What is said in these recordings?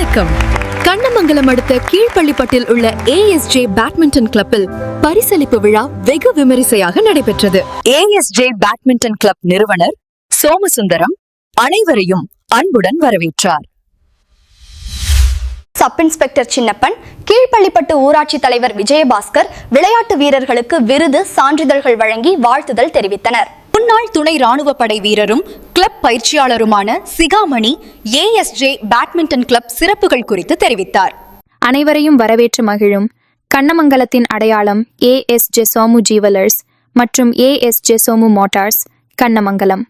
வணக்கம். கண்ணமங்கலம் அடுத்த கீழ்பள்ளிப்பட்டில் உள்ள ASJ பேட்மிண்டன் கிளப்பில் பரிசளிப்பு விழா வெகு விமரிசையாக நடைபெற்றது. ASJ பேட்மிண்டன் கிளப் நிறுவனர் சோமசுந்தரம் அனைவரையும் அன்புடன் வரவேற்றார். சப் இன்ஸ்பெக்டர் சின்னப்பன், கீழ்பள்ளிப்பட்டு ஊராட்சி தலைவர் விஜயபாஸ்கர் விளையாட்டு வீரர்களுக்கு விருது, சான்றிதழ்கள் வழங்கி வாழ்த்துதல் தெரிவித்தனர். முன்னாள் துணை ராணுவ படை வீரரும் கிளப் பயிற்சியாளருமான சிகாமணி ASJ பேட்மிண்டன் கிளப் சிறப்புகள் குறித்து தெரிவித்தார். அனைவரையும் வரவேற்று மகிழும் கண்ணமங்கலத்தின் அடையாளம் ASJ சோமு ஜுவல்லர்ஸ் மற்றும் ASJ சோமு மோட்டார்ஸ் கண்ணமங்கலம்.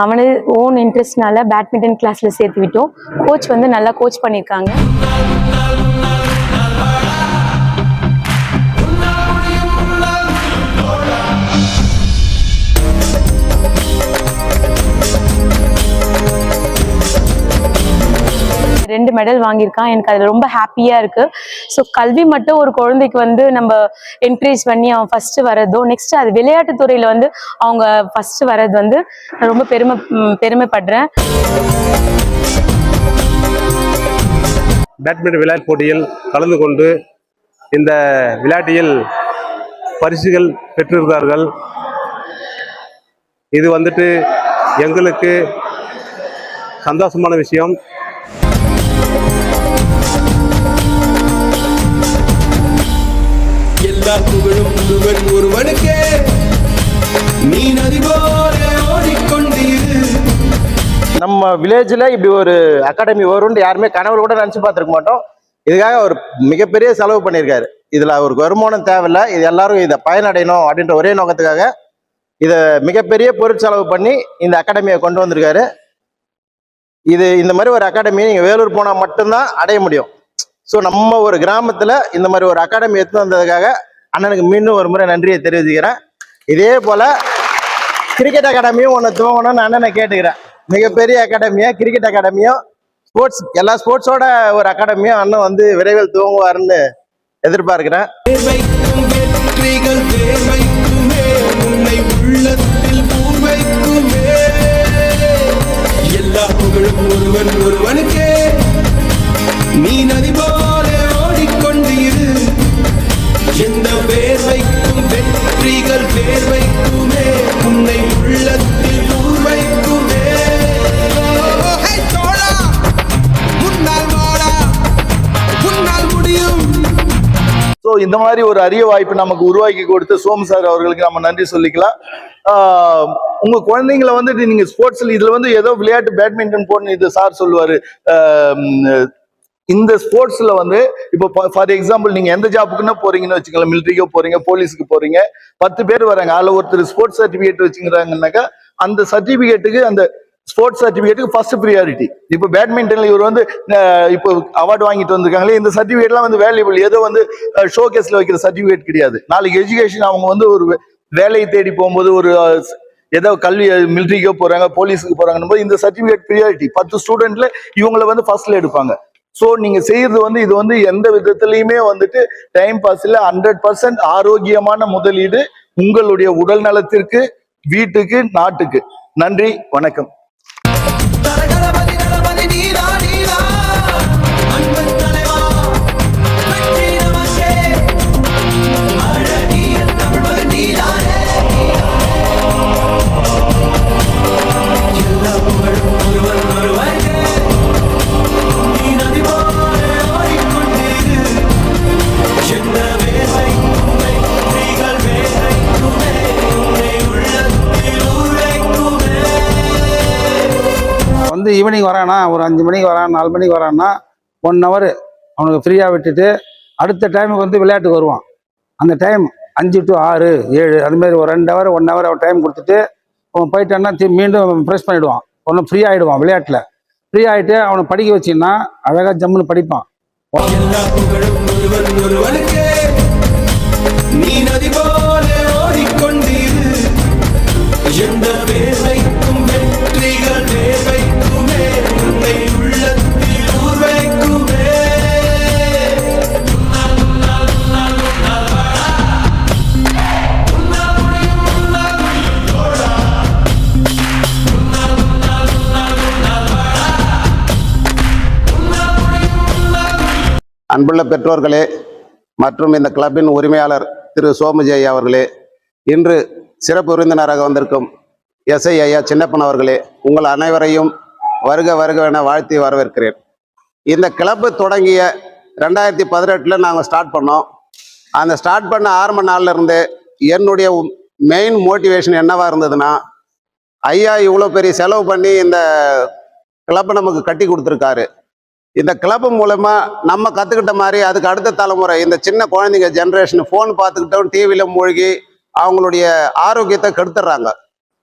அவனு ஓன் இன்ட்ரெஸ்ட்னால பேட்மிண்டன் கிளாஸ்ல சேர்த்து விட்டோம். கோச் வந்து நல்லா கோச் பண்ணியிருக்காங்க. ரெண்டு மெடல் வாங்கியிருக்கான். எனக்கு அது ரொம்ப ஹாப்பியா இருக்கு. ஸோ கல்வி மட்டும் ஒரு குழந்தைக்கு வந்து நம்ம என்கரேஜ் பண்ணி அவன் ஃபர்ஸ்ட் வர்றதோ, நெக்ஸ்ட் அது விளையாட்டு துறையில வந்து அவங்க ஃபர்ஸ்ட் வர்றது வந்து நான் ரொம்ப பெருமைப்படுறேன். பேட்மிண்டன் விளையாட்டு போட்டியில் கலந்து கொண்டு இந்த விளையாட்டில் பரிசுகள் பெற்றிருக்கிறார்கள். இது வந்துட்டு எங்களுக்கு சந்தோஷமான விஷயம். எல்லா புகழும் ஒருவனுக்கே, நீ நதி போல ஓடிக்கொண்டீரு. நம்ம வில்லேஜில் இப்படி ஒரு அகாடமி வரும்னு யாருமே கனவுல கூட நினச்சி பார்த்துருக்க மாட்டோம். இதுக்காக அவர் மிகப்பெரிய செலவு பண்ணியிருக்காரு. இதில் அவருக்கு வருமானம் தேவையில்லை, இது எல்லாரும் இதை பயனடையணும் அப்படின்ற ஒரே நோக்கத்துக்காக இதை மிகப்பெரிய பொருட்செலவு பண்ணி இந்த அகாடமியை கொண்டு வந்திருக்காரு. இந்த மாதிரி ஒரு அகாடமியை நீங்கள் வேலூர் போனால் மட்டும்தான் அடைய முடியும். ஸோ நம்ம ஒரு கிராமத்தில் இந்த மாதிரி ஒரு அகாடமி எடுத்து வந்ததுக்காக அண்ணனுக்கு மீண்டும் ஒரு முறை நன்றியை தெரிவிச்சுக்கிறேன். இதே போல் கிரிக்கெட் அகாடமியும் ஒன்று துவங்கணும்னு அண்ணனை கேட்டுக்கிறேன். மிகப்பெரிய அகாடமியாக கிரிக்கெட் அகாடமியும் ஸ்போர்ட்ஸ் எல்லா ஸ்போர்ட்ஸோட ஒரு அகாடமியும் அண்ணன் வந்து விரைவில் துவங்குவாருன்னு எதிர்பார்க்கிறேன். எல்லா புகழும் ஒருவனுக்கே, நீ நதி போல ஓடிக்கொண்டீரு. எந்த வேர்வைக்கும் வெற்றிகள் வேர்வைக்குமே, உன்னை உள்ளத்தில் ஊர்வைக்குமே. முன்னால் வாடா, முன்னால் முடியும். ஸோ இந்த மாதிரி ஒரு அரிய வாய்ப்பு நமக்கு உருவாக்கி கொடுத்து சோமு சார் அவர்களுக்கு நம்ம நன்றி சொல்லிக்கலாம். உங்க குழந்தைங்களை வந்துட்டு நீங்க ஸ்போர்ட்ஸ்ல இதுல வந்து ஏதோ விளையாட்டு பேட்மிண்டன் போடணும் இது சார் சொல்லுவாரு. இந்த ஸ்போர்ட்ஸ்ல வந்து இப்போ ஃபார் எக்ஸாம்பிள் நீங்க எந்த ஜாப்புக்குன்னா போறீங்கன்னு வச்சுக்கலாம், மிலிட்ரிக்கோ போறீங்க, போலீஸுக்கு போறீங்க, 10 பேர் வராங்க, அதுல ஒருத்தர் ஸ்போர்ட்ஸ் சர்டிபிகேட் வச்சுக்கிறாங்கன்னாக்கா அந்த சர்டிபிகேட்டுக்கு அந்த ஸ்போர்ட்ஸ் சர்டிபிகேட்டுக்கு ஃபர்ஸ்ட் ப்ரியாரிட்டி. இப்போ பேட்மிண்டன்ல இவர் வந்து இப்போ அவார்டு வாங்கிட்டு வந்திருக்காங்களே, இந்த சர்டிபிகேட்லாம் வந்து வேல்யூபிள், ஏதோ வந்து ஷோ கேஸ்ல வைக்கிற சர்டிபிகேட் கிடையாது. நாளைக்கு எஜுகேஷன் அவங்க வந்து ஒரு வேலையை தேடி போகும்போது ஒரு ஏதோ கல்வி மிலிட்ரிக்கோ போறாங்க, போலீஸுக்கு போறாங்கன்னு போது இந்த சர்டிபிகேட் ப்ரியாரிட்டி 10 ஸ்டூடெண்ட்ல இவங்களை வந்து ஃபர்ஸ்ட்ல எடுப்பாங்க. ஸோ நீங்க செய்யறது வந்து இது வந்து எந்த விதத்திலையுமே வந்துட்டு டைம் பாஸ் இல்லை, 100% ஆரோக்கியமான முதலீடு உங்களுடைய உடல் நலத்திற்கு, வீட்டுக்கு, நாட்டுக்கு. நன்றி, வணக்கம். வந்து ஈவினிங் வரானா, ஒரு 5 மணிக்கு வரான், 4 மணிக்கு வரான்னா 1 hour அவனுக்கு ஃப்ரீயாக விட்டுட்டு அடுத்த டைமுக்கு வந்து விளையாட்டுக்கு வருவான். அந்த டைம் 5 to 6, 7 அதுமாரி ஒரு 2 hour 1 hour அவன் டைம் கொடுத்துட்டு அவன் போயிட்டான்னா மீண்டும் ப்ரெஸ் பண்ணிவிடுவான். ஒன்றும் ஃப்ரீ ஆகிடுவான். விளையாட்டில் ஃப்ரீ ஆகிட்டு அவனை படிக்க வச்சின்னா அழகாக ஜம்முன்னு படிப்பான். நீ நதி போல ஓடிக்கொண்டீரு. எந்த வேர்வைக்கும் வெற்றிகள் வேர்வைக்குமே, உன்னை உள்ளத்தில் ஊர்வைக்குமே. அன்புள்ள பெற்றோர்களே மற்றும் இந்த கிளப்பின் உரிமையாளர் திரு சோமுஜி அவர்களே, இன்று சிறப்பு விருந்தினராக வந்திருக்கும் எஸ்ஐ ஐயா சின்னப்பன் அவர்களே, உங்கள் அனைவரையும் வருக வருக என வாழ்த்தி வரவேற்கிறேன். இந்த கிளப்பு தொடங்கிய 2018 நாங்கள் ஸ்டார்ட் பண்ணோம். அந்த ஸ்டார்ட் பண்ண ஆரம்ப நாள்ல இருந்து என்னுடைய மெயின் மோட்டிவேஷன் என்னவா இருந்ததுன்னா, ஐயா இவ்வளோ பெரிய செலவு பண்ணி இந்த கிளப்பை நமக்கு கட்டி கொடுத்துருக்காரு. இந்த கிளப் மூலமா நம்ம கற்றுக்கிட்ட மாதிரி அதுக்கு அடுத்த தலைமுறை இந்த சின்ன குழந்தைங்க ஜென்ரேஷன் ஃபோன் பார்த்துக்கிட்டோம், டிவியில் மூழ்கி அவங்களுடைய ஆரோக்கியத்தை கெடுத்துடுறாங்க.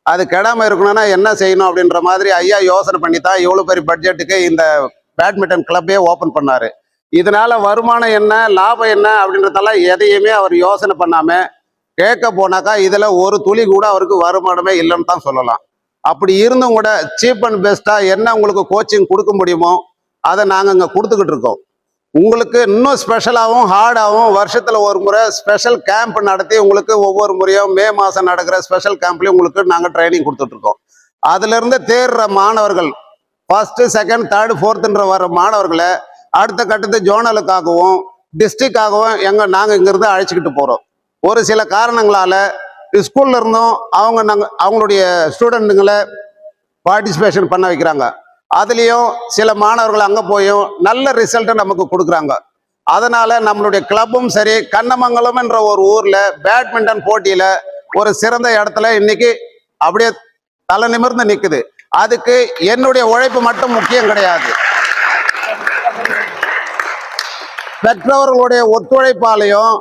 அது கெடாமல் இருக்கணும்னா என்ன செய்யணும் அப்படின்ற மாதிரி ஐயா யோசனை பண்ணி தான் இவ்வளோ பெரிய பட்ஜெட்டுக்கு இந்த பேட்மிண்டன் கிளப்பே ஓப்பன் பண்ணார். இதனால வருமானம் என்ன, லாபம் என்ன அப்படின்றதெல்லாம் எதையுமே அவர் யோசனை பண்ணாமல் கேட்க போனாக்கா இதில் ஒரு துளி கூட அவருக்கு வருமானமே இல்லைன்னு தான் சொல்லலாம். அப்படி இருந்தும் கூட சீப் அண்ட் பெஸ்ட்டாக என்ன உங்களுக்கு கோச்சிங் கொடுக்க முடியுமோ அதை நாங்கள் இங்கே கொடுத்துக்கிட்டு இருக்கோம். உங்களுக்கு இன்னும் ஸ்பெஷலாகவும் ஹார்டாகவும் வருஷத்தில் ஒரு முறை ஸ்பெஷல் கேம்ப் நடத்தி உங்களுக்கு ஒவ்வொரு முறையும் மே மாதம் நடக்கிற ஸ்பெஷல் கேம்ப்லேயும் உங்களுக்கு நாங்கள் ட்ரைனிங் கொடுத்துட்ருக்கோம். அதிலிருந்து தேர்ற மாணவர்கள் ஃபர்ஸ்ட், செகண்ட், தேர்டு, ஃபோர்த்துன்ற வர மாணவர்களை அடுத்த கட்டத்து ஜோனலுக்காகவும் டிஸ்ட்ரிக்டாகவும் நாங்கள் இங்கேருந்து அழைச்சிக்கிட்டு போகிறோம். ஒரு சில காரணங்களால் ஸ்கூல்ல இருந்தும் அவங்களுடைய ஸ்டூடெண்ட்டுங்களை பார்ட்டிசிபேஷன் பண்ண வைக்கிறாங்க. அதுலேயும் சில மாணவர்கள் அங்கே போயும் நல்ல ரிசல்ட்டை நமக்கு கொடுக்குறாங்க. அதனால நம்மளுடைய கிளப்பும் சரி, கண்ணமங்கலம் என்ற ஒரு ஊரில் பேட்மிண்டன் போட்டியில் ஒரு சிறந்த இடத்துல இன்னைக்கு அப்படியே தலை நிமிர்ந்து நிற்குது. அதுக்கு என்னுடைய உழைப்பு மட்டும் முக்கியம் கிடையாது, பெற்றோர்களுடைய ஒத்துழைப்பாலையும்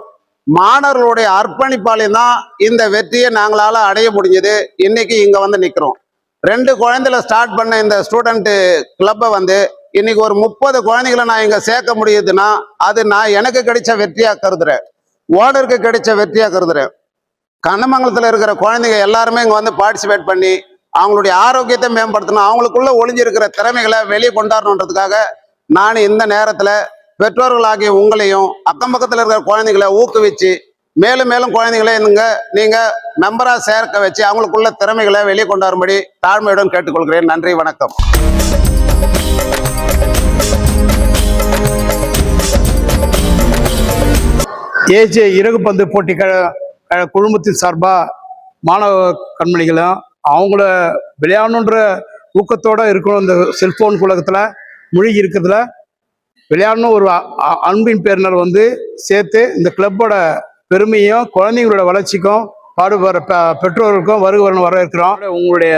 மாணவர்களுடைய அர்ப்பணிப்பாலையும் தான் இந்த வெற்றியை நாங்களால அடைய முடிஞ்சது. இன்னைக்கு இங்கே வந்து நிற்கிறோம். 2 குழந்தைல ஸ்டார்ட் பண்ண இந்த ஸ்டூடெண்ட் கிளப்பை வந்து இன்னைக்கு ஒரு 30 குழந்தைகளை நான் இங்கே சேர்க்க முடியுதுன்னா அது நான் எனக்கு கிடைச்ச வெற்றியாக கருதுறேன், ஓனருக்கு கிடைச்ச வெற்றியாக கருதுறேன். கண்ணமங்கலத்தில் இருக்கிற குழந்தைங்க எல்லாருமே இங்கே வந்து பார்ட்டிசிபேட் பண்ணி அவங்களுடைய ஆரோக்கியத்தை மேம்படுத்தணும், அவங்களுக்குள்ள ஒளிஞ்சிருக்கிற திறமைகளை வெளியே கொண்டாடணுன்றதுக்காக நான் இந்த நேரத்தில் பெற்றோர்களாகிய உங்களையும் அக்கம் பக்கத்தில் இருக்கிற குழந்தைகளை ஊக்குவிச்சு மேலும் மேலும் குழந்தைகளை நீங்கள் மெம்பராக சேர்க்க வச்சு அவங்களுக்குள்ள திறமைகளை வெளியே கொண்டாடும்படி தாழ்மையுடன் கேட்டுக்கொள்கிறேன். நன்றி, வணக்கம். ஏஜே இறகுப்பந்து போட்டி குழுமத்தின் சார்பாக மாணவ கண்மணிகளும் அவங்கள விளையாடணுன்ற ஊக்கத்தோடு இருக்கணும். இந்த செல்ஃபோன் உலகத்தில் மூழ்கி இருக்கிறதுல விளையாடணும் ஒரு அன்பின் பேரினர் வந்து சேர்த்து இந்த கிளப்போட பெருமையும் குழந்தைங்களோட வளர்ச்சிக்கும் பாடுபடுற பெற்றோர்களுக்கும் வருகிறவர்கள் வரவேற்கிறோம். உங்களுடைய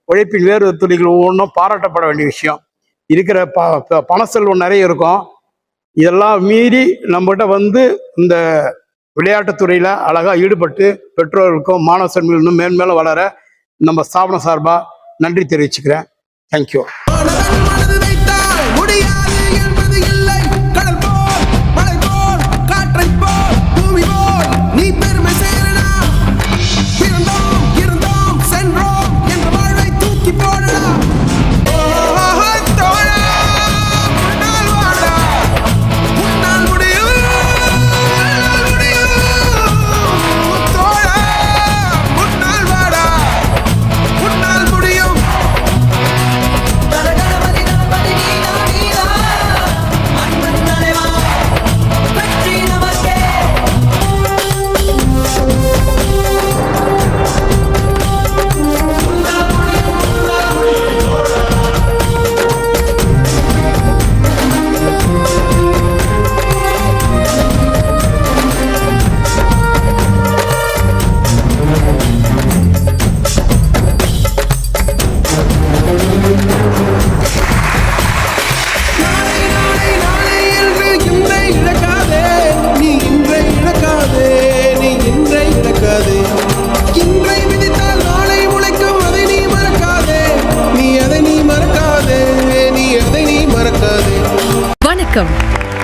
உழைப்பின் வேறு துளிகள் ஒவ்வொன்றும் பாராட்டப்பட வேண்டிய விஷயம். இருக்கிற பண செல்வம் நிறைய இருக்கும். இதெல்லாம் மீறி நம்மகிட்ட வந்து இந்த விளையாட்டுத்துறையில் அழகாக ஈடுபட்டு பெற்றோர்களுக்கும் மாணவ செல்வங்கள் இன்னும் மேன்மேலும் வளர நம்ம ஸ்தாபனம் சார்பாக நன்றி தெரிவிச்சுக்கிறேன். தேங்க்யூ.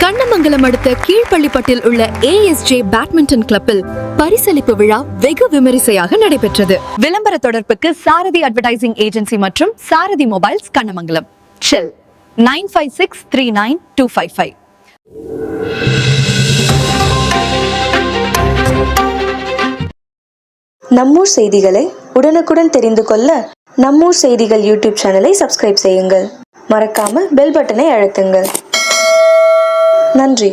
கண்ணமங்கலம் அடுத்த கீழ்பள்ளிப்பட்டில் உள்ள ASJ பேட்மிண்டன் கிளப்பில் பரிசளிப்பு விழா வெகு விமரிசையாக நடைபெற்றது. விளம்பர தொடர்புக்கு சாரதி அட்வர்டைசிங் ஏஜென்சி மற்றும் சாரதி மொபைல்ஸ், கண்ணமங்கலம். செல் 95639255. நம்மூர் செய்திகளை உடனுக்குடன் தெரிந்து கொள்ள நம்மூர் செய்திகள் யூடியூப் சேனலை சப்ஸ்கிரைப் செய்யுங்கள். மறக்காமல் பெல் பட்டனை அழுத்துங்கள். நன்றி.